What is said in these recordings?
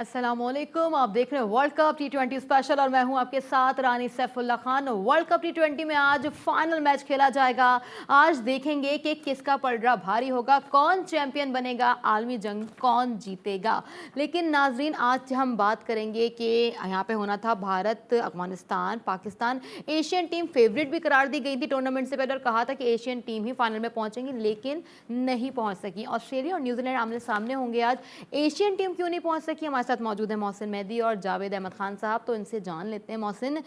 अस्सलामुअलैकुम, आप देख रहे हैं वर्ल्ड कप टी20 स्पेशल और मैं हूं आपके साथ रानी सैफुल्ला खान। वर्ल्ड कप टी20 में आज फाइनल मैच खेला जाएगा। आज देखेंगे कि किसका पलड़ा भारी होगा, कौन चैंपियन बनेगा, आलमी जंग कौन जीतेगा। लेकिन नाजरीन, आज हम बात करेंगे कि यहाँ पे होना था Bharat Afghanistan Pakistan. Asian team favourite भी करार दी गई थी टूर्नामेंट से पहले और कहा था कि एशियन टीम ही फाइनल में पहुंचेंगी, लेकिन नहीं पहुंच सकी। ऑस्ट्रेलिया और न्यूजीलैंड आमने सामने होंगे आज। एशियन टीम क्यों नहीं पहुंच सकी? हमारे साथ मौजूद है मोहसिन मेहदी और जावेद अहमद खान साहब, तो इनसे जान लेते हैं। मोहसिन,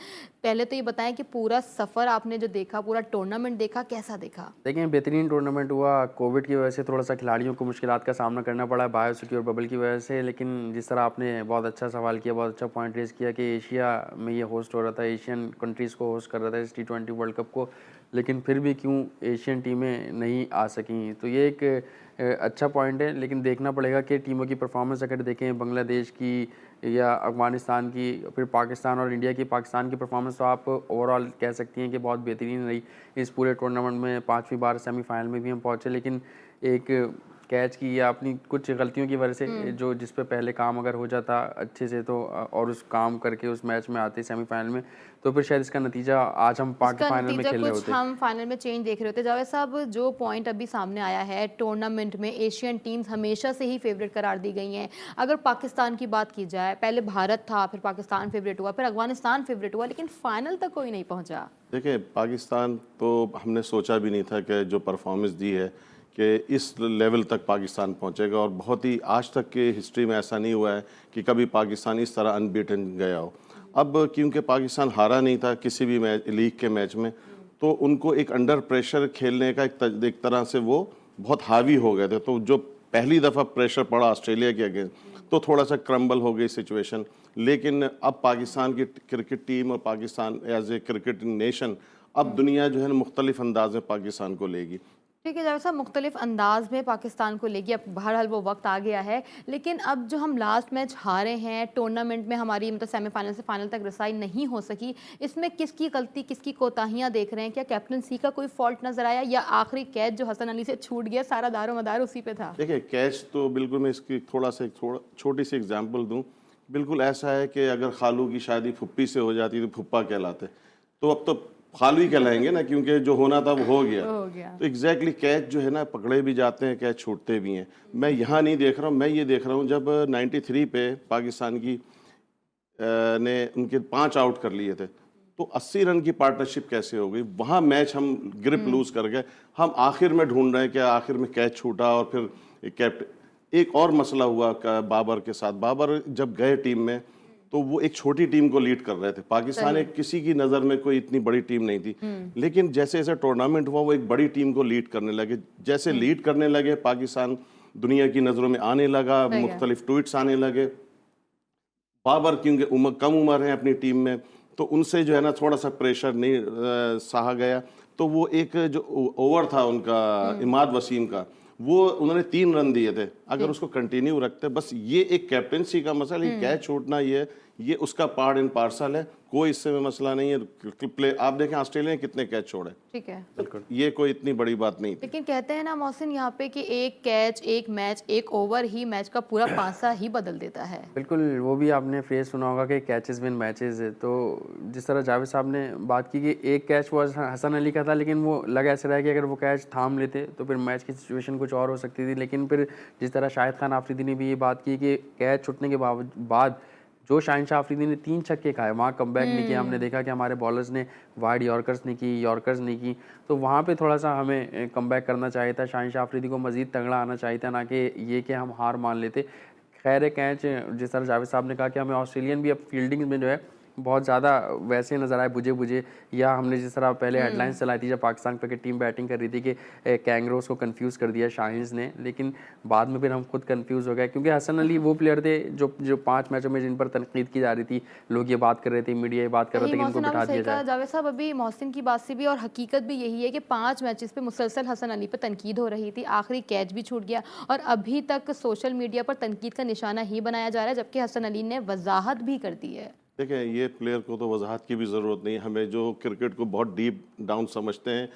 पहले तो ये बताएं कि पूरा सफ़र आपने जो देखा, पूरा टूर्नामेंट देखा, कैसा देखा? देखिए, बेहतरीन टूर्नामेंट हुआ। कोविड की वजह से थोड़ा सा खिलाड़ियों को मुश्किलात का सामना करना पड़ा बायोसिक्योर बबल की वजह से, लेकिन जिस तरह आपने बहुत अच्छा सवाल किया, बहुत अच्छा पॉइंट रेज किया कि एशिया में ये होस्ट हो रहा था, एशियन कंट्रीज़ को होस्ट कर रहा था इस टी20 वर्ल्ड कप को, लेकिन फिर भी क्यों एशियन टीमें नहीं आ सकें, तो ये एक अच्छा पॉइंट है। लेकिन देखना पड़ेगा कि टीमों की परफॉर्मेंस अगर देखें बांग्लादेश की या अफगानिस्तान की, फिर पाकिस्तान और इंडिया की। पाकिस्तान की परफॉर्मेंस तो आप ओवरऑल कह सकती हैं कि बहुत बेहतरीन रही इस पूरे टूर्नामेंट में। 5वीं बार सेमीफाइनल में भी हम पहुँचे, लेकिन एक कैच की या अपनी कुछ गलतियों की वजह से जो जिस पे पहले काम अगर हो जाता अच्छे से तो और उस काम करके उस मैच में आते सेमीफाइनल में, तो फिर शायद इसका नतीजा आज हम फाइनल में खेल रहे होते। हम फाइनल में चेंज देख रहे होते। जावेद साहब, जो पॉइंट अभी सामने आया है, टूर्नामेंट में एशियन टीम्स हमेशा से ही फेवरेट करार दी गई हैं। अगर पाकिस्तान की बात की जाए, पहले भारत था, फिर पाकिस्तान फेवरेट हुआ, फिर अफगानिस्तान फेवरेट हुआ, लेकिन फाइनल तक कोई नहीं पहुंचा। देखिए, पाकिस्तान तो हमने सोचा भी नहीं था कि जो परफॉर्मेंस दी है कि इस लेवल तक पाकिस्तान पहुंचेगा, और बहुत ही आज तक के हिस्ट्री में ऐसा नहीं हुआ है कि कभी पाकिस्तान इस तरह अनबीटन गया हो। अब क्योंकि पाकिस्तान हारा नहीं था किसी भी मैच, लीग के मैच में, तो उनको एक अंडर प्रेशर खेलने का एक तरह से वो बहुत हावी हो गए थे। तो जो पहली दफ़ा प्रेशर पड़ा ऑस्ट्रेलिया के अगेंस्ट, तो थोड़ा सा क्रम्बल हो गई सिचुएशन। लेकिन अब पाकिस्तान की क्रिकेट टीम और Pakistan as a cricket nation, अब दुनिया जो है ना मुख्तलिफ अंदाज में पाकिस्तान को लेगी। ठीक है जावेद साहब, मुख्तलिफ अंदाज में पाकिस्तान को लेगी। अब बहरहाल वो वक्त आ गया है, लेकिन अब जो हम लास्ट मैच हारे हैं टूर्नामेंट में, हमारी मतलब सेमीफाइनल से फाइनल तक रसाई नहीं हो सकी, इसमें किसकी गलती, किसकी कोताहियां देख रहे हैं? क्या कैप्टनसी का कोई फॉल्ट नजर आया, या आखिरी कैच जो हसन अली से छूट गया, सारा दारोमदार उसी पे था? देखिए, कैच तो बिल्कुल, मैं इसकी थोड़ा छोटी सी एग्जांपल दूं। बिल्कुल ऐसा है कि अगर खालू की शादी फुप्पी से हो जाती तो फुप्पा कहलाते, तो अब तो खालू ही कहलाएंगे ना, क्योंकि जो होना था वो हो गया। तो एग्जैक्टली कैच जो है ना, पकड़े भी जाते हैं, कैच छूटते भी हैं। मैं यहाँ नहीं देख रहा हूँ, मैं ये देख रहा हूँ जब 93 पे पाकिस्तान की ने उनके 5 आउट कर लिए थे, तो 80 रन की पार्टनरशिप कैसे हो गई? वहाँ मैच हम ग्रिप लूज कर गए। हम आखिर में ढूंढ रहे हैं कि आखिर में कैच छूटा, और फिर एक और मसला हुआ बाबर के साथ। बाबर जब गए टीम में, तो वो एक छोटी टीम को लीड कर रहे थे। पाकिस्तान एक किसी की नज़र में कोई इतनी बड़ी टीम नहीं थी, लेकिन जैसे जैसे टूर्नामेंट हुआ, वो एक बड़ी टीम को लीड करने लगे। जैसे लीड करने लगे, पाकिस्तान दुनिया की नज़रों में आने लगा, मुख्तलिफ ट्वीट्स आने लगे। बाबर क्योंकि कम उम्र है अपनी टीम में, तो उनसे जो है ना थोड़ा सा प्रेशर नहीं सहा गया। तो वो एक जो ओवर था उनका इमाद वसीम का, वो उन्होंने 3 रन दिए थे। अगर उसको कंटिन्यू रखते, बस ये एक कैप्टेंसी का मसला है, कैच छूटना ये उसका पार्ट एंड पार्सल है, कोई इससे में मसला नहीं है। प्ले आप देखें ऑस्ट्रेलिया ने कितने कैच छोड़े, ठीक है, बिल्कुल ये कोई इतनी बड़ी बात नहीं थी। लेकिन कहते हैं ना मोहसिन यहाँ पे कि एक कैच, एक मैच, एक ओवर ही मैच का पूरा पासा ही बदल देता है। बिल्कुल, वो भी आपने फ्रेज सुना होगा कि कैचेस विन मैचेस है। तो जिस तरह जावेद साहब ने बात की कि एक कैच वो हसन अली का था, लेकिन वो लग ऐसा रहा कि अगर वो कैच थाम लेते तो फिर मैच की सिचुएशन कुछ और हो सकती थी। लेकिन फिर जिस तरह शाहिद खान आफरीदी ने भी ये बात की कि कैच छूटने के बाद जो शाहिनशाह आफरीदी ने 3 छक्के खाए, वहाँ कमबैक नहीं किया। हमने देखा कि हमारे बॉलर्स ने वाइड यॉर्कर्स नहीं की, यॉर्कर्स नहीं की, तो वहाँ पे थोड़ा सा हमें कमबैक करना चाहिए था। शाहिनशाह आफरीदी को मज़ीद तगड़ा आना चाहिए था, ना कि ये कि हम हार मान लेते। खैर कैच, जिस तरह जावेद साहब ने कहा कि हमें ऑस्ट्रेलियन भी अब फील्डिंग में जो है बहुत ज़्यादा वैसे नज़र आए, बुझे, या हमने जिस तरह पहले हेडलाइंस चलाई थी जब पाकिस्तान क्रिकेट टीम बैटिंग कर रही थी कि कैंगरोस को कंफ्यूज कर दिया शाहीन्स ने, लेकिन बाद में फिर हम खुद कंफ्यूज हो गए, क्योंकि हसन अली वो प्लेयर थे जो 5 मैचों में जिन पर तनकीद की जा रही थी, लोग ये बात कर रहे थे, मीडिया ये बात कर रहे थे कि इनको बिठा दिया जाए। जावेद साहब, अभी मोहसिन की बात से भी और हकीकत भी यही है कि 5 मैचेस पे मुसलसल हसन अली पर तनकीद हो रही थी, आखिरी कैच भी छूट गया, और अभी तक सोशल मीडिया पर तनकीद का निशाना ही बनाया जा रहा है, जबकि हसन अली ने वजाहत भी कर दी है। देखिए, ये प्लेयर को तो वजाहत की भी ज़रूरत नहीं है। हमें जो क्रिकेट को बहुत डीप डाउन समझते हैं,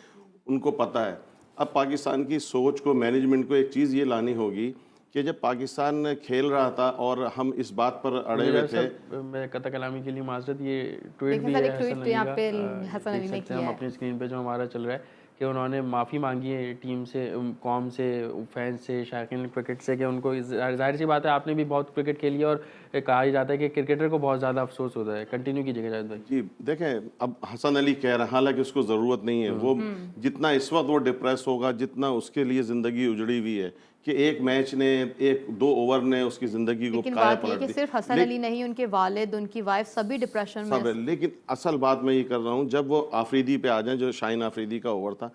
उनको पता है। अब पाकिस्तान की सोच को, मैनेजमेंट को एक चीज़ ये लानी होगी कि जब पाकिस्तान खेल रहा था और हम इस बात पर अड़े हुए थे। मैं कता कलामी के लिए माजरत, ये ट्वीट भी देखिए सर, है एक ट्वीट हसन तो अली यहाँ का, पे हसन देख अली ने सकते हैं किया हम है। अपनी स्क्रीन पे जो हमारा चल रहा है कि उन्होंने माफ़ी मांगी है टीम से, कौम से, फैंस से, शायकीन क्रिकेट से, कि उनको जाहिर सी बात है आपने भी बहुत क्रिकेट खेली है और कहा ही जाता है कि क्रिकेटर को बहुत ज़्यादा अफसोस होता है। कंटिन्यू कीजिएगा जावेद भाई। जी देखें, अब हसन अली कह रहा है, हालांकि उसको ज़रूरत नहीं है, वो जितना इस वक्त वो डिप्रेस होगा, जितना उसके लिए ज़िंदगी उजड़ी हुई है कि एक मैच ने, एक दो ओवर ने उसकी ज़िंदगी को लेकिन काया बात ये पलट कि दी। सिर्फ हसन अली नहीं, उनके वालिद, उनकी वाइफ सभी डिप्रेशन में सब है, लेकिन असल बात मैं ये कर रहा हूँ, जब वो आफरीदी पे आ जाए, जो शाहीन आफरीदी का ओवर था,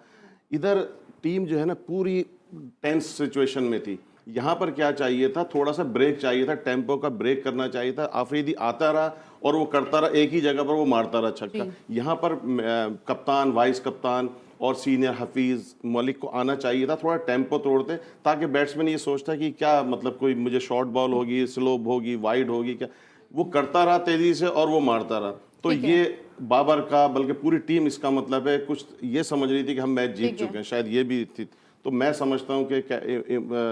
इधर टीम जो है ना पूरी टेंस सिचुएशन में थी। यहाँ पर क्या चाहिए था, थोड़ा सा ब्रेक चाहिए था, टेम्पो का ब्रेक करना चाहिए था। आफरीदी आता रहा और वो करता रहा, एक ही जगह पर वो मारता रहा छक्का। यहाँ पर कप्तान, वाइस कप्तान और सीनियर हफीज़ मलिक को आना चाहिए था, थोड़ा टेम्पो तोड़ते, ताकि बैट्समैन ये सोचता कि क्या मतलब कोई मुझे शॉर्ट बॉल होगी, स्लो होगी, वाइड होगी, क्या वो करता रहा तेजी से और वो मारता रहा। तो ये बाबर का, बल्कि पूरी टीम इसका मतलब है कुछ ये समझ रही थी कि हम मैच जीत चुके हैं, शायद ये भी थी। तो मैं समझता हूं कि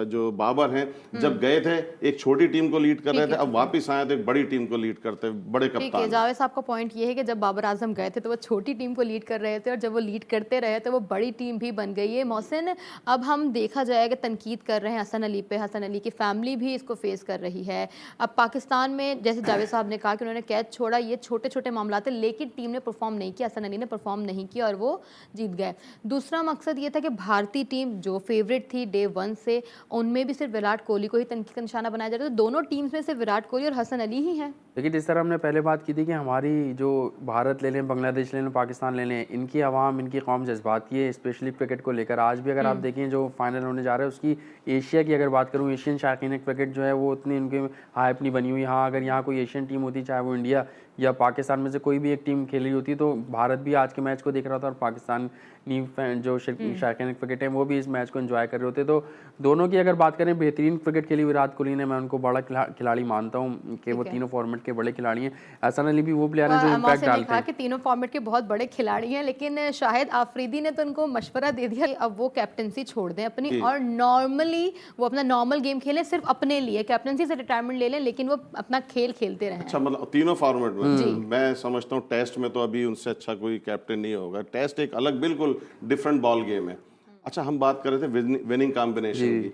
जो बाबर हैं जब गए थे एक छोटी टीम को लीड कर रहे थे, अब वापस आए तो एक बड़ी टीम को लीड करते, बड़े ठीक है। कप्तान। जावेद साहब का पॉइंट ये है कि जब बाबर आजम गए थे तो वो छोटी टीम को लीड कर रहे थे, और जब वो लीड करते रहे तो वो बड़ी टीम भी बन गई है। मोहसिन, अब हम देखा जाएगा तनकीद कर रहे हैं हसन अली पे, हसन अली की फैमिली भी इसको फेस कर रही है। अब पाकिस्तान में जैसे जावेद साहब ने कहा कि उन्होंने कैच छोड़ा, ये छोटे छोटे मामला थे, लेकिन टीम ने परफॉर्म नहीं किया, हसन अली ने परफॉर्म नहीं किया और वो जीत गए। दूसरा मकसद ये था कि भारतीय टीम जो फेवरेट थी डे वन से, उनमें भी सिर्फ विराट कोहली को ही तनकीद का निशाना बनाया जा रहा था। तो दोनों टीम्स में सिर्फ विराट कोहली और हसन अली ही हैं। लेकिन जिस तरह हमने पहले बात की थी कि हमारी जो भारत ले लें, बांग्लादेश ले लें, पाकिस्तान ले लें, इनकी आवाम, इनकी कौम जज्बाती है, स्पेशली क्रिकेट को लेकर। आज भी अगर आप देखें जो फाइनल होने जा रहा है उसकी, एशिया की अगर बात करूँ, एशियन शायकीन क्रिकेट जो है वो उतनी उनकी हाइप नहीं बनी हुई। हाँ, अगर यहाँ कोई एशियन टीम होती, चाहे वो इंडिया या पाकिस्तान में से कोई भी एक टीम खेल रही होती, तो भारत भी आज के मैच को देख रहा था और पाकिस्तान जो शायकीन क्रिकेट है वो भी इस मैच को एंजॉय कर रहे होते। तो दोनों की अगर बात करें, बेहतरीन क्रिकेट खेली विराट कोहली ने, मैं उनको बड़ा खिलाड़ी मानता हूँ कि वो तीनों फॉर्मेट के बड़े खिलाड़ी हैं। हसन अली भी वो प्लेयर हैं जो इम्पैक्ट डालते हैं। कि तीनों फॉर्मेट के बहुत बड़े खिलाड़ी हैं, लेकिन शाहिद आफरीदी ने तो उनको मशवरा दे दिया कि अब वो कैप्टनसी छोड़ दें अपनी और नॉर्मली वो अपना नॉर्मल गेम खेलें, सिर्फ अपने लिए, कैप्टनसी से रिटायरमेंट ले लें, लेकिन वो अपना खेल खेलते रहें। अच्छा, मतलब तीनों फॉर्मेट में मैं समझता हूँ टेस्ट में तो अभी उनसे अच्छा कोई कैप्टन नहीं होगा। टेस्ट एक अलग बिल्कुल डिफरेंट बॉल गेम है। अच्छा, हम बात कर रहे थे विनिंग कॉम्बिनेशन की।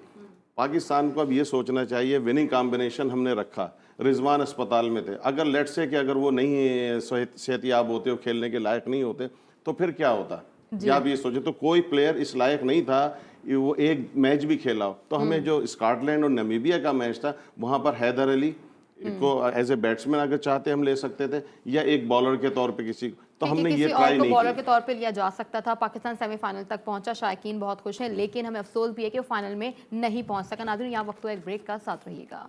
पाकिस्तान को अब ये सोचना चाहिए, विनिंग कॉम्बिनेशन हमने रखा, रिजवान अस्पताल में थे, अगर लेट से कि अगर वो नहीं सेहतियाब होते, वो खेलने के लायक नहीं होते, तो फिर क्या होता? या आप ये सोचे तो कोई प्लेयर इस लायक नहीं था वो एक मैच भी खेला हो। तो हमें जो स्कॉटलैंड और नामीबिया का मैच था, वहाँ पर हैदर अली को एज ए बैट्समैन अगर चाहते हम ले सकते थे, या एक बॉलर के तौर पे किसी, तो हमने ये ट्राई नहीं बॉलर के तौर पे लिया जा सकता था। पाकिस्तान सेमीफाइनल तक पहुंचा, शायकीन बहुत खुश हैं, लेकिन हमें अफसोस भी है कि वो फाइनल में नहीं पहुंच सका। नाज़रीन, यहाँ वक्त हुआ एक ब्रेक का, साथ रहिएगा।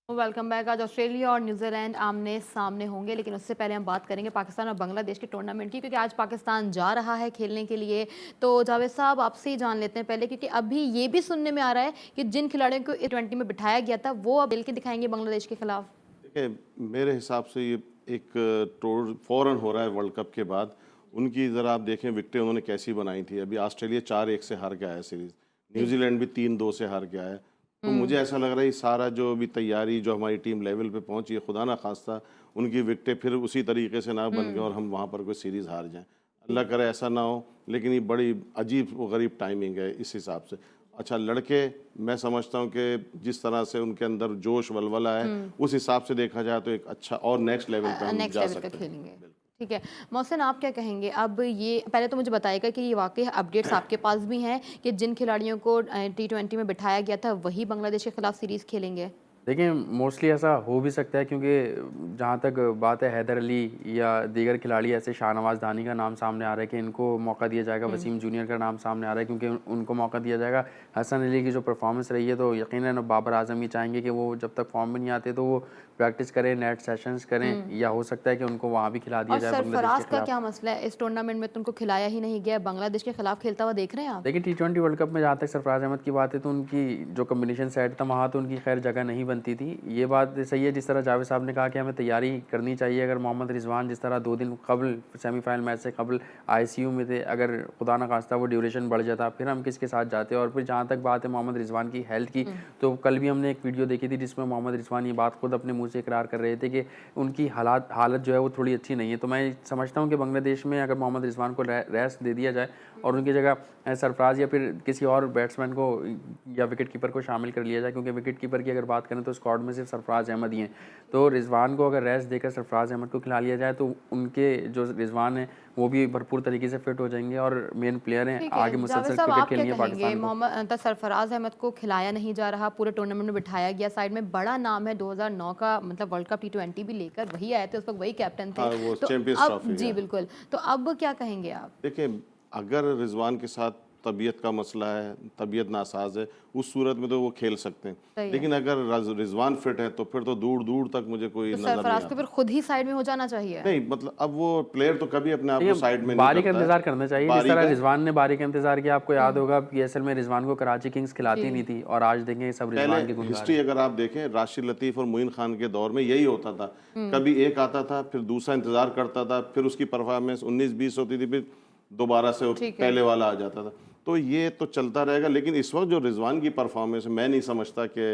Welcome back. आज ऑस्ट्रेलिया और न्यूजीलैंड आमने सामने होंगे, लेकिन उससे पहले हम बात करेंगे पाकिस्तान और बांग्लादेश के टूर्नामेंट की, क्योंकि आज पाकिस्तान जा रहा है खेलने के लिए। तो जावेद साहब, आपसे ही जान लेते हैं पहले, क्योंकि अभी ये भी सुनने में आ रहा है कि जिन खिलाड़ियों को T20 में बिठाया गया था वो अब खेल के दिखाएंगे बांग्लादेश के खिलाफ। देखिए, मेरे हिसाब से ये एक टूर फौरन हो रहा है वर्ल्ड कप के बाद। उनकी ज़रा आप देखें विकेटें उन्होंने कैसी बनाई थी। अभी ऑस्ट्रेलिया 4-1 से हार के आया सीरीज़, न्यूजीलैंड भी 3-2 से हार के आया। तो मुझे ऐसा लग रहा है सारा जो भी तैयारी जो हमारी टीम लेवल पे पहुंची है, खुदा ना खास्ता उनकी विकेटें फिर उसी तरीके से ना बन गए और हम वहाँ पर कोई सीरीज़ हार जाएं। अल्लाह करे ऐसा ना हो, लेकिन ये बड़ी अजीब व गरीब टाइमिंग है इस हिसाब से। अच्छा, लड़के मैं समझता हूँ कि जिस तरह से उनके अंदर जोश वलवला है, उस हिसाब से देखा जाए तो एक अच्छा और नेक्स्ट लेवल पे हम जा सकते हैं। ठीक है मोहसिन, आप क्या कहेंगे? अब ये पहले तो मुझे बताइएगा कि ये वाकई अपडेट्स आपके पास भी हैं कि जिन खिलाड़ियों को T20 में बिठाया गया था वही बांग्लादेश के खिलाफ सीरीज़ खेलेंगे? देखिए, मोस्टली ऐसा हो भी सकता है, क्योंकि जहाँ तक बात है हैदर अली या दीगर खिलाड़ी, ऐसे शाहनवाज दानी का नाम सामने आ रहा है कि इनको मौका दिया जाएगा, वसीम जूनियर का नाम सामने आ रहा है क्योंकि उनको मौका दिया जाएगा। हसन अली की जो परफॉर्मेंस रही है, तो यकीनन बाबर आजम ही चाहेंगे कि वो जब तक फॉर्म में नहीं आते तो वो प्रैक्टिस करें, नेट सेशंस करें, या हो सकता है कि उनको वहाँ भी खिला दिया और जाए बांग्लादेश सरफराज के का खिलाफ। क्या मसला है? इस टूर्नामेंट में तो उनको खिलाया ही नहीं गया, बांग्लादेश के खिलाफ खेलता हुआ देख रहे हैं आप? देखिए T20 वर्ल्ड कप में जहाँ तक सरफराज अहमद की बात है, तो उनकी जो कॉम्बिनेशन सेट था वहाँ तो उनकी खैर जगह नहीं बनती थी, ये बात सही है। जिस तरह जावेद साहब ने कहा कि हमें तैयारी करनी चाहिए, अगर मोहम्मद रिजवान जिस तरह 2 दिन कबल सेमीफाइनल मैच से कबल ICU में थे, अगर खुदा न खास्ता वो ड्यूरेशन बढ़ जाता फिर हम किसके साथ जाते। और फिर जहाँ तक बात है मोहम्मद रिजवान की हेल्थ की, तो कल भी हमने एक वीडियो देखी थी जिसमें मोहम्मद रिजवान ये बात खुद अपने मुंह से इकरार कर रहे थे कि उनकी हालत जो है वो थोड़ी अच्छी नहीं है। तो मैं समझता हूँ कि बांग्लादेश में अगर मोहम्मद रिजवान को रेस्ट दे दिया जाए और उनकी जगह सरफराज या फिर किसी और बैट्समैन को या विकेट कीपर को शामिल कर लिया जाए, क्योंकि विकेट कीपर की अगर बात करें तो स्क्वाड में सिर्फ सरफराज अहमद ही हैं, तो रिजवान को अगर रेस्ट देकर सरफराज अहमद को खिला लिया जाए तो उनके जो रिजवान है वो भी भरपूर तरीके से फिट हो जाएंगे और मेन प्लेयर हैं, ठीक है, आगे जावेद मुसलसल साहब क्रिकेट आप क्या खेलेंगे कहेंगे? पाकिस्तान को। मोहम्मद सरफराज अहमद को खिलाया नहीं जा रहा, पूरे टूर्नामेंट में बिठाया गया, साइड में बड़ा नाम है 2009 का, मतलब वर्ल्ड कप T20 भी लेकर वही आए थे, उस वक्त वही कैप्टन थे। हाँ, वो तो चैंपियंस अब ट्रॉफी जी है। बिल्कुल, तो अब क्या कहेंगे आप? देखिए, अगर रिजवान के साथ तबीयत का मसला है, तबीयत नासाज है, उस सूरत में तो वो खेल सकते सही हैं, है। लेकिन अगर रिजवान फिट है तो फिर तो दूर दूर तक मुझे कोई तो नजर नहीं सरफराज को आता। फिर खुद ही साइड में हो जाना चाहिए। नहीं, मतलब अब वो प्लेयर तो कभी अपने आप को देखिए, साइड में नहीं बारी का करता है। इंतजार करना चाहिए, जिस बारी तरह का रिजवान ने बारी का इंतजार किया। आपको याद होगा PSL में रिजवान को कराची किंग्स खिलाती नहीं थी और आज देखें सब रिजवान के पहले गुनगार हिस्ट्री हैं। अगर आप देखें, राशिद लतीफ और मोइन खान के दौर में यही होता था, कभी एक आता था फिर दूसरा इंतजार करता था, फिर उसकी परफॉर्मेंस 19-20 होती थी, फिर दोबारा से वो ठीक है। पहले वाला आ जाता था। तो ये तो चलता रहेगा, लेकिन इस वक्त जो रिजवान की परफॉर्मेंस है, मैं नहीं समझता कि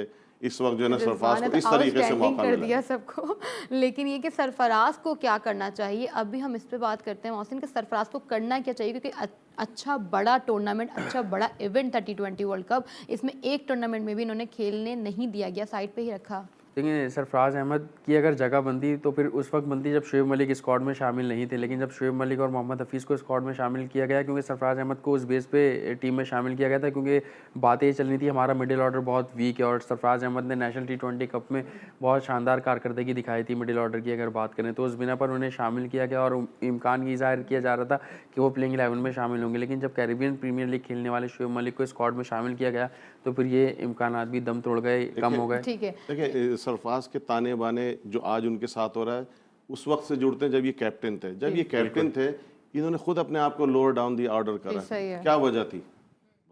इस वक्त जो है ना सरफराज रिजवान को ने इस तो तरीके से आउटस्टैंडिंग मौका कर मिला दिया है। सबको लेकिन ये कि सरफराज को क्या करना चाहिए, अभी हम इस पे बात करते हैं मोहसिन कि सरफराज को करना क्या चाहिए, क्योंकि अच्छा बड़ा टूर्नामेंट, अच्छा बड़ा इवेंट था T20 वर्ल्ड कप, इसमें एक टूर्नामेंट में भी इन्होंने खेलने नहीं दिया गया, साइड पे ही रखा। देखिए, सरफराज अहमद की अगर जगह बनती तो फिर उस वक्त बनती जब शुएब मलिक स्क्वाड में शामिल नहीं थे, लेकिन जब शुएब मलिक और मोहम्मद हफीज़ को स्क्वाड में शामिल किया गया, क्योंकि सरफराज अहमद को उस बेस पे टीम में शामिल किया गया था, क्योंकि बातें ये चल रही थी हमारा मिडिल ऑर्डर बहुत वीक है, और सरफराज अहमद ने नेशनल T20 कप में बहुत शानदार कारकर्दगी दिखाई थी मिडिल ऑर्डर की अगर बात करें, तो उस बिना पर उन्हें शामिल किया गया और इम्कान ये जाहिर किया जा रहा था कि वो प्लेइंग 11 में शामिल होंगे। लेकिन जब कैरिबियन प्रीमियर लीग खेलने वाले शुएब मलिक को स्क्वाड में शामिल किया गया तो फिर ये इम्कान भी दम तोड़ गए, कम हो गए। ठीक है, देखिए, सरफराज के ताने बाने जो आज उनके साथ हो रहा है, उस वक्त से जुड़ते हैं जब ये कैप्टन थे। जब ये कैप्टन थे, इन्होंने खुद अपने आप को लोअर डाउन दी ऑर्डर करा। सही है। क्या वजह थी?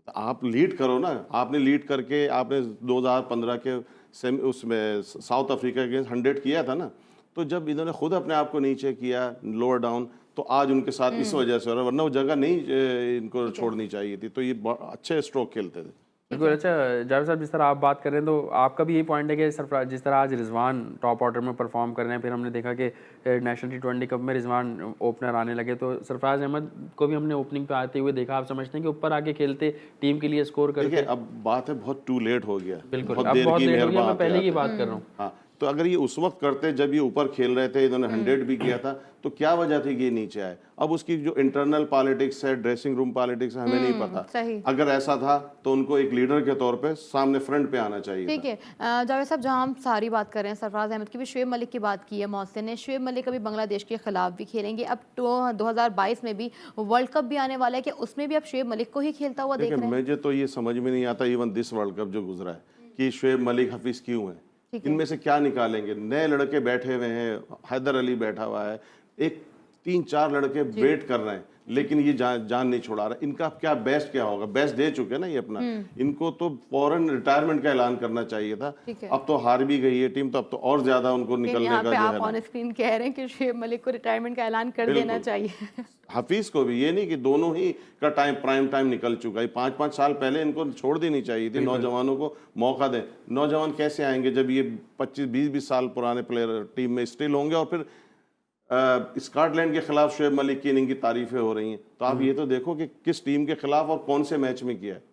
आप लीड करो ना, आपने लीड करके आपने 2015 के उसमें साउथ अफ्रीका के अगेंस्ट 100 किया था ना, तो जब इन्होंने खुद अपने आप को नीचे किया, लोअर डाउन, तो आज उनके साथ इस वजह से हो रहा है, वरना वो जगह नहीं इनको छोड़नी चाहिए थी। तो ये अच्छे स्ट्रोक खेलते थे। बिल्कुल। अच्छा जावेद साहब, जिस तरह आप बात कर रहे हैं तो आपका भी यही पॉइंट है कि सरफराज जिस तरह आज रिजवान टॉप ऑर्डर में परफॉर्म कर रहे हैं, फिर हमने देखा कि नेशनल T20 कप में रिजवान ओपनर आने लगे, तो सरफराज अहमद को भी हमने ओपनिंग पे आते हुए देखा। आप समझते हैं कि ऊपर आके खेलते टीम के लिए स्कोर करते? देखिए, अब बात है बहुत टू लेट हो गया, बिल्कुल, बहुत अब देर बहुत की लेट हो गया, मैं मेहरबान पहले की आते बात कर रहा हूँ। हाँ, तो अगर ये उस वक्त करते जब ये ऊपर खेल रहे थे, इन्होंने 100 भी किया था, तो क्या वजह थी कि ये नीचे आए? अब उसकी जो इंटरनल पॉलिटिक्स है, ड्रेसिंग रूम पॉलिटिक्स है, हमें नहीं पता। सही। अगर ऐसा था तो उनको एक लीडर के तौर पे सामने फ्रंट पे आना चाहिए ठीक था। है। जावेद साहब, जहाँ हम सारी बात कर रहे हैं सरफराज अहमद की, भी शुएब मलिक की बात की है मोहसिन ने, शुएब मलिक अभी बांग्लादेश के खिलाफ भी खेलेंगे, अब 2022 में भी वर्ल्ड कप भी आने वाला है, कि उसमें भी अब शुएब मलिक को ही खेलता हुआ देख देखिए, रहे हैं? मुझे तो ये समझ में नहीं आता, इवन दिस वर्ल्ड कप जो गुजरा है, कि शुएब मलिक, हफीज क्यों है, इनमें से क्या निकालेंगे? नए लड़के बैठे हुए हैं, हैदर अली बैठा हुआ है, एक 3-4 लड़के वेट कर रहे हैं, लेकिन ये जान नहीं छुड़ा रहा। इनका क्या बेस्ट क्या होगा? बेस्ट दे चुके ना ये अपना, इनको तो फौरन रिटायरमेंट का ऐलान करना चाहिए था। अब तो हार भी गई है टीम, तो अब तो और ज्यादा उनको निकलने यहाँ का पे जो आप है ना। ऑन स्क्रीन कह रहे हैं कि शुएब मलिक को रिटायरमेंट का ऐलान कर देना चाहिए। हफीज को भी, ये नहीं कि दोनों ही का प्राइम टाइम निकल चुका है। 5-5 साल पहले इनको छोड़ देनी चाहिए थी, नौजवानों को मौका दें। नौजवान कैसे आएंगे जब ये 25-20 साल पुराने प्लेयर टीम में स्टिल होंगे? और फिर स्कॉटलैंड के खिलाफ शुएब मलिक की इनिंग की तारीफें हो रही हैं, तो आप ये तो देखो कि किस टीम के खिलाफ और कौन से मैच में किया है।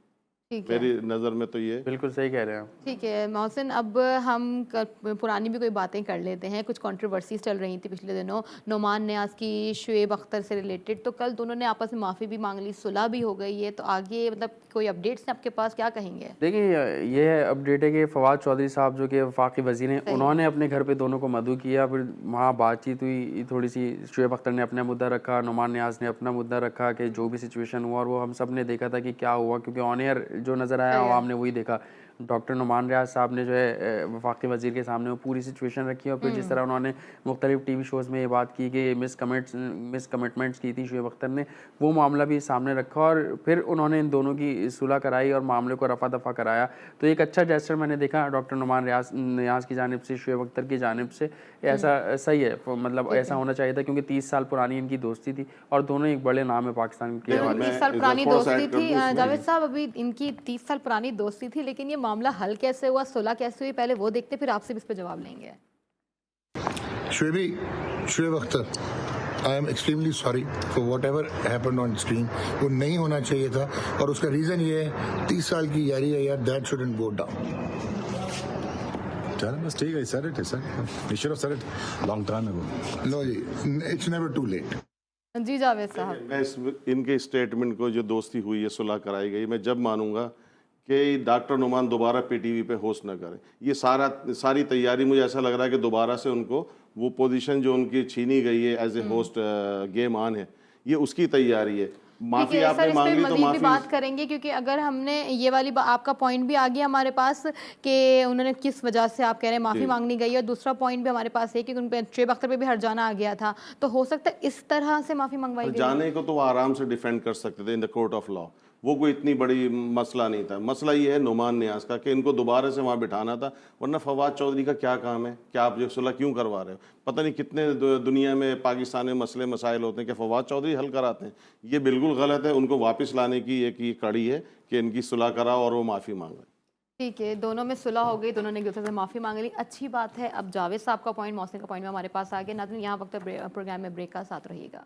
मेरी नज़र में तो ये बिल्कुल सही कह रहे हैं आप। ठीक है मोहसिन, अब हम पुरानी भी कोई बातें कर लेते हैं। कुछ कंट्रोवर्सीज चल रही थी पिछले दिनों, नोमान नियाज़ की शुएब अख्तर से रिलेटेड, तो कल दोनों ने आपस में माफ़ी भी मांग ली, सुलह भी हो गई है, तो आगे मतलब कोई अपडेट्स हैं आपके पास, क्या कहेंगे? देखिए, ये अपडेट है कि फवाद चौधरी साहब जो कि वफाकी वज़ीर हैं, उन्होंने अपने घर पे दोनों को मदऊ किया, फिर वहाँ बातचीत हुई थोड़ी सी। शुएब अख्तर ने अपना मुद्दा रखा, नोमान नियाज़ ने अपना मुद्दा रखा कि जो भी सिचुएशन हुआ, और वो हम सब ने देखा था कि क्या हुआ, क्योंकि ऑन एयर जो नज़र आया आवाम ने वही देखा। डॉक्टर नुमान रियाज साहब ने जो है वफाकी वज़ीर के सामने वो पूरी सिचुएशन रखी और फिर जिस तरह उन्होंने मुख्तलिफ टीवी शोज़ में ये बात की कि मिस कमिटमेंट्स की थी शुएब अख्तर ने, वो मामला भी सामने रखा और फिर उन्होंने इन दोनों की सुलह कराई और मामले को रफा दफा कराया। तो एक अच्छा जेस्चर मैंने देखा डॉक्टर नुमान रियाज की जानिब से, शुएब अख्तर की जानिब से। ऐसा सही है, मतलब ऐसा होना चाहिए था क्योंकि 30 साल पुरानी इनकी दोस्ती थी और दोनों एक बड़े नाम है पाकिस्तान के। 30 साल पुरानी दोस्ती थी जावेद साहब, अभी इनकी 30 साल पुरानी दोस्ती थी, लेकिन ये मामला हल कैसे हुआ, सुलह कैसे हुई, पहले वो देखते फिर आपसे भी इस पर जवाब लेंगे। Shoaib Akhtar, I am extremely sorry for what ever happened on screen. वो नहीं होना चाहिए था और उसका रीजन ये है 30 साल की यारी है यार, दैट शुडंट गो डाउन। चलो बस ठीक है, sir it sir you should have said it long time ago. No जी, इट्स नेवर टू लेट। जी जावेद साहब, मैं इनके स्टेटमेंट को, जो दोस्ती हुई है, सुलह कराई गई, मैं जब मानूंगा कि डॉक्टर नुमान दोबारा पीटीवी पे होस्ट ना करें। ये सारी तैयारी, मुझे ऐसा लग रहा है कि दोबारा से उनको वो पोजीशन जो उनकी छीनी गई है as a host game on है, ये उसकी तैयारी है। माफी आपने मांग ली तो मजीद भी माफी बात करेंगे, क्योंकि अगर हमने ये वाली आपका पॉइंट भी आ गया हमारे पास कि उन्होंने किस वजह से आप कह रहे हैं माफी मांगनी गई, और दूसरा पॉइंट भी हमारे पास है कि उन पे शुएब अख्तर पे भी हर्जाना आ गया था, तो हो सकता है इस तरह से माफी मंगवाई गई। जाने को तो वो आराम से डिफेंड कर सकते थे in the court of law, वो कोई इतनी बड़ी मसला नहीं था। मसला ये है नुमान नियाज का कि इनको दोबारा से वहाँ बिठाना था, वरना फवाद चौधरी का क्या काम है, क्या आप जो सुलह क्यों करवा रहे हो? पता नहीं कितने दुनिया में पाकिस्तान में मसले मसाइल होते हैं कि फवाद चौधरी हल कराते हैं। ये बिल्कुल गलत है, उनको वापस लाने की एक ये कड़ी है कि इनकी सुलह कराओ और वो माफ़ी मांगे। ठीक है, दोनों में सुलह हो गई, दोनों ने एक दूसरे से माफ़ी मांग ली, अच्छी बात है। अब जावेद साहब का पॉइंट, मोहसिन का पॉइंट में हमारे पास आ गया। नाज़रीन, यहाँ वक्त प्रोग्राम में ब्रेक का साथ रहिएगा।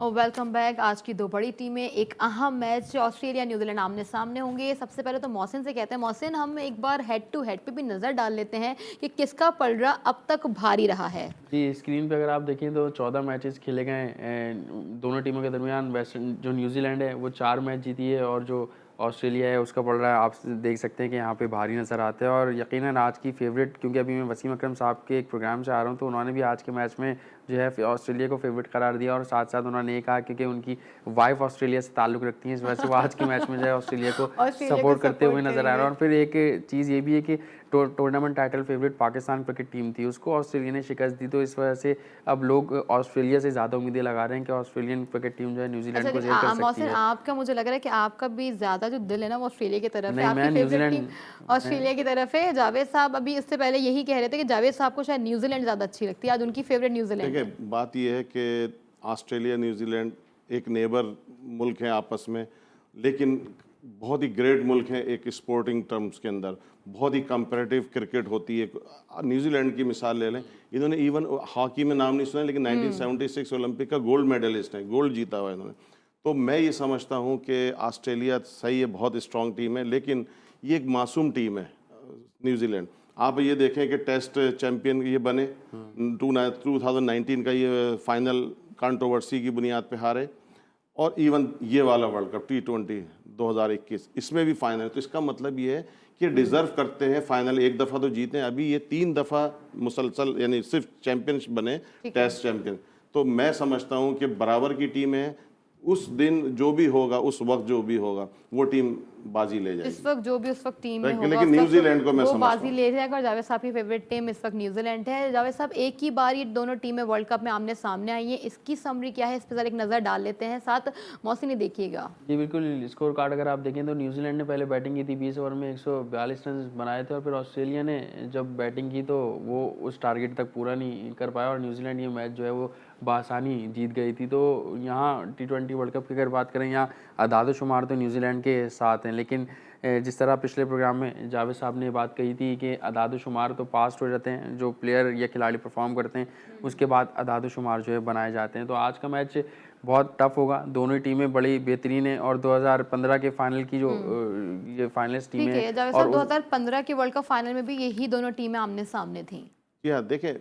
और वेलकम बैक। आज की दो बड़ी टीमें, एक अहम मैच ऑस्ट्रेलिया न्यूजीलैंड आमने सामने होंगे। सबसे पहले तो मोहसिन से कहते हैं, मोहसिन हम एक बार हेड टू हेड पे भी नज़र डाल लेते हैं कि किसका पलड़ा अब तक भारी रहा है। जी, स्क्रीन पे अगर आप देखें तो 14 मैचेस खेले गए दोनों टीमों के दरमियान। वेस्टर्न जो न्यूजीलैंड है वो 4 मैच जीती है और जो ऑस्ट्रेलिया है उसका पड़ रहा है, आप देख सकते हैं कि यहाँ पे भारी नज़र आते हैं। और यकीनन आज की फेवरेट, क्योंकि अभी मैं वसीम अकरम साहब के एक प्रोग्राम से आ रहा हूँ, तो उन्होंने भी आज के मैच में जो है ऑस्ट्रेलिया को फेवरेट करार दिया और साथ साथ उन्होंने ये कहा क्योंकि उनकी वाइफ ऑस्ट्रेलिया से ताल्लुक़ रखती हैं, इस वजह से वो आज के मैच में जो है ऑस्ट्रेलिया को सपोर्ट करते हुए नजर आ रहा है। और फिर एक चीज़ ये भी है कि tournament title favourite Pakistan cricket team थी, उसको ऑस्ट्रेलिया ने शिकस्त दी, तो इस वजह से अब लोग ऑस्ट्रेलिया से ज़्यादा उम्मीदें लगा रहे हैं कि ऑस्ट्रेलियन क्रिकेट टीम जो है न्यूजीलैंड को झेल कर सकती है। आपका मुझे लग रहा है कि आपका भी ज़्यादा जो दिल है ना वो ऑस्ट्रेलिया की तरफ है, नहीं, मैं आपकी फेवरेट टीम न्यूजीलैंड ऑस्ट्रेलिया की तरफ है। जावेद साहब अभी इससे पहले यही कह रहे थे कि जावेद साहब को शायद न्यूजीलैंड ज़्यादा अच्छी लगती है, आज उनकी फेवरेट न्यूजीलैंड है। देखिए, बात यह है कि ऑस्ट्रेलिया न्यूजीलैंड एक नेबर मुल्क हैं आपस में, लेकिन बहुत ही ग्रेट मुल्क हैं एक स्पोर्टिंग टर्म्स के अंदर। बहुत ही कंपैरेटिव क्रिकेट होती है। न्यूजीलैंड की मिसाल ले लें, इन्होंने इवन हॉकी में नाम नहीं सुना, लेकिन 1976 ओलंपिक का गोल्ड मेडलिस्ट है, गोल्ड जीता हुआ है इन्होंने। तो मैं ये समझता हूँ कि ऑस्ट्रेलिया सही है, बहुत स्ट्रॉन्ग टीम है, लेकिन ये एक मासूम टीम है न्यूजीलैंड। आप ये देखें कि टेस्ट चैंपियन ये बने, 2019 का ये फाइनल कंट्रोवर्सी की बुनियाद पे हारे, और इवन ये वाला वर्ल्ड कप T20 2021 इसमें भी फाइनल। तो इसका मतलब ये है कि डिज़र्व करते हैं फाइनल, एक दफ़ा तो जीते हैं, अभी ये 3 दफ़ा मुसलसल यानी सिर्फ चैंपियंस बने, टेस्ट चैंपियन। तो मैं समझता हूँ कि बराबर की टीम है, उस दिन जो भी होगा, उस वक्त जो भी होगा, वो टीम बाजी ले जाएगी। इस वक्त जो भी उस वक्त टीम में होगा, लेकिन न्यूजीलैंड को मैं वो समझता बाजी ले जाएगा। और जावेद साहब की फेवरेट टीम इस वक्त न्यूजीलैंड है। जावेद साहब, एक ही बार ये दोनों टीमें वर्ल्ड कप में आमने सामने आई हैं, इसकी समरी क्या है, इस पर एक नज़र डाल लेते हैं, साथ मौसम ही देखिएगा। जी बिल्कुल, स्कोर कार्ड अगर आप देखें तो न्यूजीलैंड ने पहले बैटिंग की थी, 20 ओवर में 142 रन बनाए थे, और फिर ऑस्ट्रेलिया ने जब बैटिंग की तो वो उस टारगेट तक पूरा नहीं कर पाया और न्यूजीलैंड ये मैच जो है वो बआसानी जीत गई थी। तो यहाँ T20 वर्ल्ड कप की अगर बात करें, यहाँ अदाद शुमार तो न्यूजीलैंड के साथ हैं, लेकिन जिस तरह पिछले प्रोग्राम में जावेद साहब ने बात कही थी कि अदाद शुमार तो पास्ट हो जाते हैं, जो प्लेयर या खिलाड़ी परफॉर्म करते हैं उसके बाद अदाद शुमार जो है बनाए जाते हैं। तो आज का मैच बहुत टफ होगा, दोनों टीमें बड़ी बेहतरीन है और 2015 के फाइनल की जो ये फाइनलिस्ट टीम है, जावेद साहब 2015 के वर्ल्ड कप फाइनल में भी यही दोनों टीमें आमने सामने थी। क्या देखें,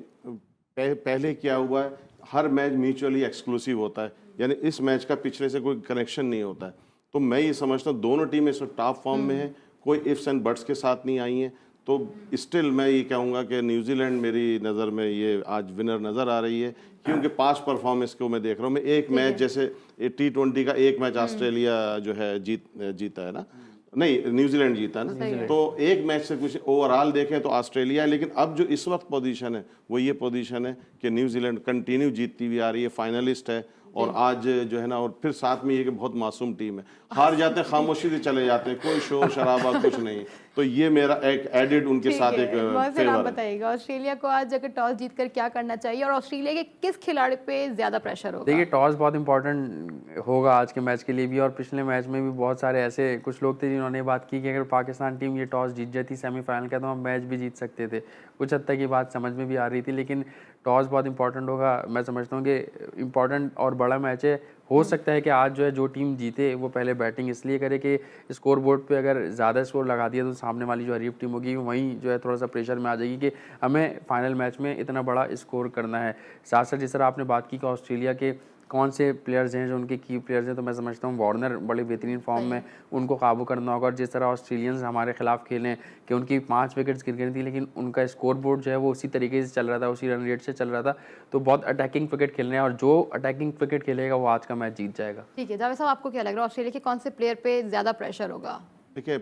पहले क्या हुआ है, हर मैच म्यूचुअली एक्सक्लूसिव होता है, यानी इस मैच का पिछले से कोई कनेक्शन नहीं होता है। तो मैं ये समझता हूँ दोनों टीमें इस टॉप फॉर्म में है, कोई इफ्स एंड बट्स के साथ नहीं आई हैं। तो स्टिल मैं ये कहूँगा कि न्यूजीलैंड मेरी नज़र में ये आज विनर नज़र आ रही है, क्योंकि पास्ट परफॉर्मेंस को मैं देख रहा हूँ। मैं एक मैच जैसे T20 का एक मैच ऑस्ट्रेलिया जो है जीता है ना, नहीं न्यूजीलैंड जीता है ना, तो एक मैच से कुछ ओवरऑल देखें तो ऑस्ट्रेलिया है, लेकिन अब जो इस वक्त पोजीशन है वो ये पोजीशन है कि न्यूजीलैंड कंटिन्यू जीतती हुई आ रही है, फाइनलिस्ट है, और आज जो है ना, और फिर साथ में ये कि बहुत मासूम टीम है, हार जाते हैं खामोशी से चले जाते हैं, कोई शोर शराबा कुछ नहीं, तो ये मेरा एक एडिड उनके साथ एक मोहसिन, आप फेवर है। बताइएगा ऑस्ट्रेलिया को आज अगर टॉस जीतकर क्या करना चाहिए और ऑस्ट्रेलिया के किस खिलाड़ी पे ज्यादा प्रेशर होगा? देखिए, टॉस बहुत इंपॉर्टेंट होगा आज के मैच के लिए भी, और पिछले मैच में भी बहुत सारे ऐसे कुछ लोग थे जिन्होंने बात की कि अगर पाकिस्तान टीम ये टॉस जीत जाती सेमीफाइनल का तो हम मैच भी जीत सकते थे। कुछ हद तक ये बात समझ में भी आ रही थी, लेकिन टॉस बहुत इंपॉर्टेंट होगा। मैं समझता हूँ कि इम्पॉर्टेंट और बड़ा मैच है। हो सकता है कि आज जो है जो टीम जीते वो पहले बैटिंग इसलिए करे कि स्कोर बोर्ड पे अगर ज़्यादा स्कोर लगा दिया तो सामने वाली जो हरीफ टीम होगी वहीं जो है थोड़ा सा प्रेशर में आ जाएगी कि हमें फाइनल मैच में इतना बड़ा स्कोर करना है। साथ साथ जिस तरह आपने बात की कि ऑस्ट्रेलिया के कौन से प्लेयर्स हैं जो उनके की प्लेयर्स हैं, तो मैं समझता हूँ वार्नर बड़े बेहतरीन फॉर्म में, उनको काबू करना होगा। और जिस तरह ऑस्ट्रेलियंस हमारे खिलाफ खेलें कि उनकी 5 विकेट्स गिर गई थी, लेकिन उनका स्कोर बोर्ड जो है वो उसी तरीके से चल रहा था, उसी रन रेट से चल रहा था, तो बहुत अटैकिंग क्रिकेट खेलने हैं, और जो अटैकिंग क्रिकेट खेलेगा वो आज का मैच जीत जाएगा। ठीक है जावेद साहब, आपको क्या लग रहा है ऑस्ट्रेलिया के कौन से प्लेयर पे ज्यादा प्रेशर होगा? देखिए,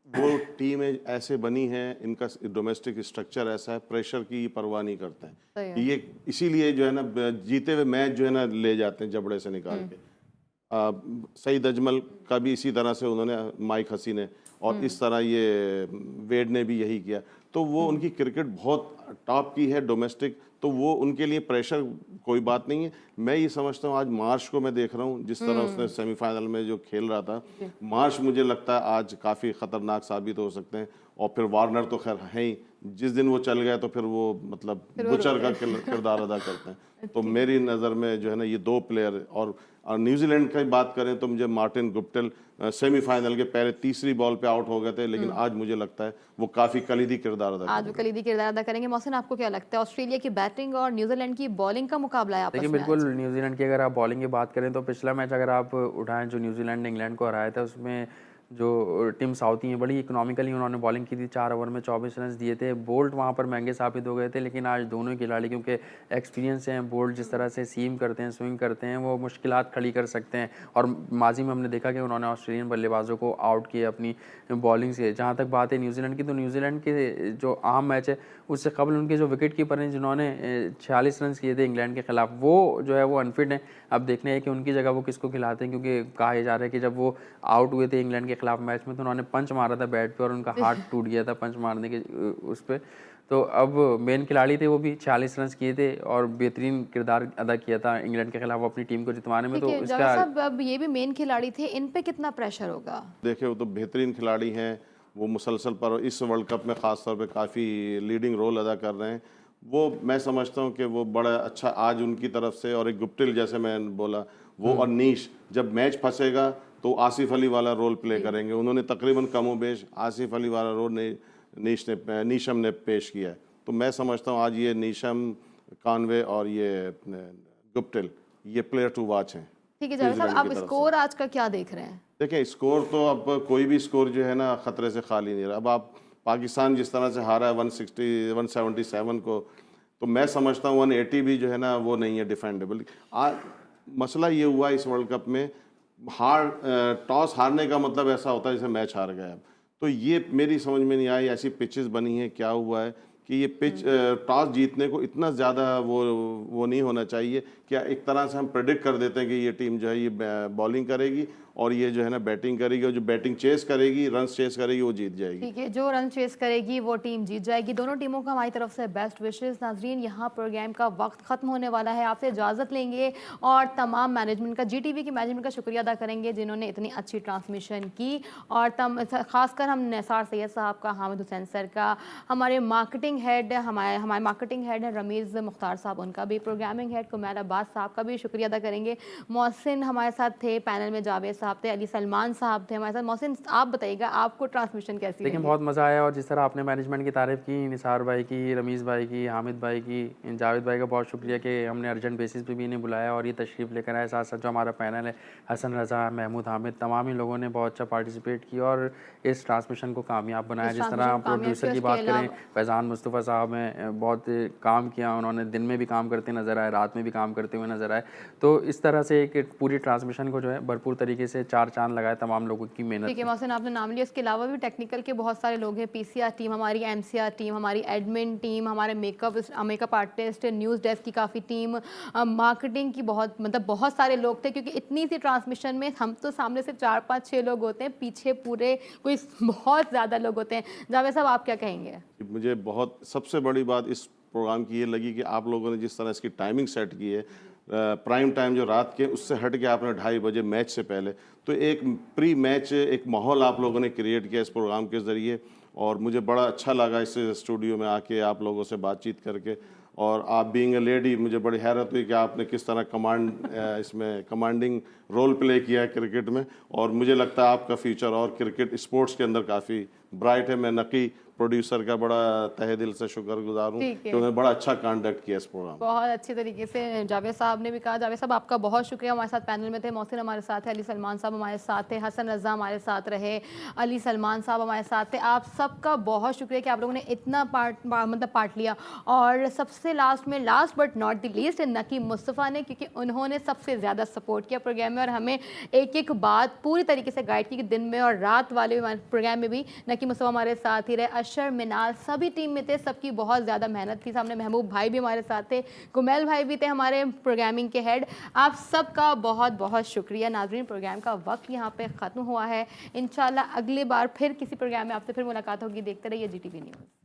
वो टीमें ऐसे बनी हैं, इनका डोमेस्टिक स्ट्रक्चर ऐसा है, प्रेशर की परवाह नहीं करते हैं ये, इसीलिए जो है ना जीते हुए मैच जो है ना ले जाते हैं जबड़े से निकाल के। सईद अजमल का भी इसी तरह से उन्होंने, माइक हसी ने, और इस तरह ये वेड ने भी यही किया, तो वो उनकी क्रिकेट बहुत टॉप की है डोमेस्टिक, तो वो उनके लिए प्रेशर कोई बात नहीं है। मैं ये समझता हूँ आज मार्श को मैं देख रहा हूँ जिस तरह उसने सेमीफाइनल में जो खेल रहा था, मार्श मुझे लगता है आज काफ़ी ख़तरनाक साबित हो सकते हैं। और फिर वार्नर तो खैर है ही, जिस दिन वो चल गए तो फिर वो मतलब बुचर का किरदार अदा करते हैं। तो मेरी नज़र में जो है ना ये 2 प्लेयर, और न्यूजीलैंड की बात करें तो मुझे मार्टिन गुप्टिल सेमीफाइनल के पहले तीसरी बॉल पे आउट हो गए थे, लेकिन आज मुझे लगता है वो काफ़ी कलीदी किरदार अदा आज वो कलीदी किरदार अदा करेंगे। मोहसिन, आपको क्या लगता है ऑस्ट्रेलिया की बैटिंग और न्यूजीलैंड की बॉलिंग का मुकाबला है आपस देखिए, में बिल्कुल आज? न्यूजीलैंड की अगर आप बॉलिंग की बात करें तो पिछला मैच अगर आप उठाएं जो न्यूजीलैंड ने इंग्लैंड को हराया था, उसमें जो टीम साउथी है बड़ी इकोनॉमिकली उन्होंने बॉलिंग की थी, 4 ओवर में 24 रन दिए थे। बोल्ट वहाँ पर महंगे साबित हो गए थे, लेकिन आज दोनों ही खिलाड़ी क्योंकि एक्सपीरियंस हैं, बोल्ट जिस तरह से सीम करते हैं, स्विंग करते हैं, वो मुश्किलात खड़ी कर सकते हैं। और माजी में हमने देखा कि उन्होंने ऑस्ट्रेलियन बल्लेबाजों को आउट किया अपनी बॉलिंग से। जहाँ तक बात है न्यूजीलैंड की, तो न्यूजीलैंड के जो अहम मैच है उससे कबल उनके जो विकेट कीपर हैं जिन्होंने 46 रन किए थे इंग्लैंड के खिलाफ, वो जो है वो अनफिट हैं। अब देखना है कि उनकी जगह वो किसको खिलाते हैं, क्योंकि कहा जा रहा है कि जब वो आउट हुए थे इंग्लैंड के खिलाफ मैच में तो उन्होंने पंच मारा था बैट पे और उनका हाथ टूट गया था पंच मारने के उस पर। तो अब मेन खिलाड़ी थे, वो भी 46 रन किए थे और बेहतरीन किरदार अदा किया था इंग्लैंड के खिलाफ अपनी टीम को जितवाने में। तो जावेद साहब, अब ये भी मेन खिलाड़ी थे, इन पे कितना प्रेशर होगा? देखिए, वो तो बेहतरीन खिलाड़ी हैं, वो मुसलसल पर इस वर्ल्ड कप में ख़ास तौर पे काफ़ी लीडिंग रोल अदा कर रहे हैं। वो मैं समझता हूँ कि वो बड़ा अच्छा आज उनकी तरफ से, और एक गुप्टिल जैसे मैं बोला वो, और नीश जब मैच फंसेगा तो आसिफ अली वाला रोल प्ले करेंगे। उन्होंने तकरीबन कमोबेश आसिफ अली वाला रोल नीशम ने पेश किया है। तो मैं समझता हूँ आज ये नीशम, कानवे और ये गुप्टिल ये प्लेयर टू वॉच हैं। ठीक है जावेद साहब, आप स्कोर आज का क्या देख रहे हैं? देखिए, स्कोर तो अब कोई भी स्कोर जो है ना ख़तरे से खाली नहीं रहा। अब आप पाकिस्तान जिस तरह से हारा है 177 को, तो मैं समझता हूँ 180 भी जो है ना वो नहीं है डिफेंडेबल। मसला ये हुआ इस वर्ल्ड कप में, टॉस हारने का मतलब ऐसा होता है जैसे मैच हार गया। तो ये मेरी समझ में नहीं आई, ऐसी पिचेस बनी है, क्या हुआ है कि ये पिच टॉस जीतने को इतना ज़्यादा वो नहीं होना चाहिए। क्या एक तरह से हम प्रेडिक्ट कर देते हैं कि ये टीम जो है ये बॉलिंग करेगी और ये जो है ना बैटिंग करेगी, और जो बैटिंग चेस करेगी, रन चेस करेगी, वो जीत जाएगी। ठीक है, जो रन चेस करेगी वो टीम जीत जाएगी। दोनों टीमों को हमारी तरफ से बेस्ट विशेस। नाजरीन, यहाँ प्रोग्राम का वक्त ख़त्म होने वाला है, आपसे इजाज़त लेंगे और तमाम मैनेजमेंट का, GTV की मैनेजमेंट का शुक्रिया अदा करेंगे जिन्होंने इतनी अच्छी ट्रांसमिशन की, और ख़ासकर हम निसार सैयद साहब का, हामिद हुसैन सर का, हमारे मार्केटिंग हेड हमारे मार्केटिंग हेड हैं रमीज़ मुख्तार साहब, उनका भी, प्रोग्रामिंग हेड कुमैल अब्बास साहब का भी शुक्रिया अदा करेंगे। मोहसिन हमारे साथ थे पैनल में, जावेद साहब थे, अली सलमान साहब थे हमारे साथ। मोहसिन आप बताइएगा आपको ट्रांसमिशन कैसी लेकिन लगी? बहुत मज़ा आया, और जिस तरह आपने मैनेजमेंट की तारीफ़ की, निसार भाई की, रमीज़ भाई की, हामिद भाई की, जावेद भाई का बहुत शुक्रिया कि हमने अर्जेंट बेसिस पे भी इन्हें बुलाया और ये तशरीफ़ लेकर आए। साथ साथ जो हमारा पैनल है, हसन रज़ा, महमूद, हामिद, तमाम ही लोगों ने बहुत अच्छा पार्टिसिपेट किया और इस ट्रांसमिशन को कामयाब बनाया। जिस तरह प्रोड्यूसर की बात करें, फैज़ान मुस्तफ़ा साहब हैं, बहुत काम किया उन्होंने, दिन में भी काम करते नज़र आए, रात में भी काम करते हुए नज़र आए। तो इस तरह से एक पूरी ट्रांसमिशन को जो है भरपूर तरीके से चार चांद लगाए तमाम लोगों की मेहनत। ठीक है मोहसिन, आपने नाम लिया, इसके अलावा भी टेक्निकल के बहुत सारे लोग हैं, पीसीआर टीम हमारी, एमसीआर टीम हमारी, एडमिन टीम हमारे, मेकअप आर्टिस्ट, न्यूज़ डेस्क की काफ़ी टीम, मार्केटिंग की बहुत सारे लोग थे, क्योंकि इतनी सी ट्रांसमिशन में हम तो सामने से 4 5 6 लोग होते हैं, पीछे पूरे कोई बहुत ज़्यादा लोग होते हैं। जावेद साहब आप क्या कहेंगे? मुझे बहुत सबसे बड़ी बात इस प्रोग्राम की ये लगी कि आप लोगों ने जिस तरह इसकी टाइमिंग सेट की है, प्राइम टाइम जो रात के, उससे हट के आपने 2:30 बजे मैच से पहले, तो एक प्री मैच एक माहौल आप लोगों ने क्रिएट किया इस प्रोग्राम के ज़रिए, और मुझे बड़ा अच्छा लगा इस स्टूडियो में आके आप लोगों से बातचीत करके। और आप बीइंग अ लेडी, मुझे बड़ी हैरत हुई कि आपने किस तरह इसमें कमांडिंग रोल प्ले किया है क्रिकेट में, और मुझे लगता है आपका फ्यूचर और क्रिकेट स्पोर्ट्स के अंदर काफ़ी ब्राइट है। मैं नकी प्रोड्यूसर का बड़ा तहे दिल से शुक्रगुजार हूँ कि उन्होंने बड़ा अच्छा कंडक्ट किया इस प्रोग्राम। बहुत अच्छे तरीके से जावेद साहब ने भी कहा। जावेद साहब आपका बहुत शुक्रिया, हमारे साथ पैनल में थे। मोहसिन हमारे साथ है, अली सलमान साहब हमारे साथ थे, हसन रज़ा हमारे साथ रहे, अली सलमान साहब हमारे साथ थे। आप सबका बहुत शुक्रिया कि आप लोगों ने इतना पार्ट लिया। और सबसे last but not the least, नकी मुस्तफ़ा ने, क्योंकि उन्होंने सबसे ज़्यादा सपोर्ट किया प्रोग्राम में और हमें एक एक बात पूरी तरीके से गाइड की कि दिन में और रात वाले प्रोग्राम में भी नकी मुस्तफ़ा हमारे साथ ही रहे। अशर, मिनाल सभी टीम में थे, सबकी बहुत ज़्यादा मेहनत थी। सामने महबूब भाई भी हमारे साथ थे, कुमैल भाई भी थे हमारे प्रोग्रामिंग के हेड। आप सबका बहुत बहुत शुक्रिया। नाज़रीन, प्रोग्राम का वक्त यहाँ पे ख़त्म हुआ है। इंशाल्लाह अगली बार फिर किसी प्रोग्राम में आपसे फिर मुलाकात होगी। देखते रहिए GTV न्यूज़।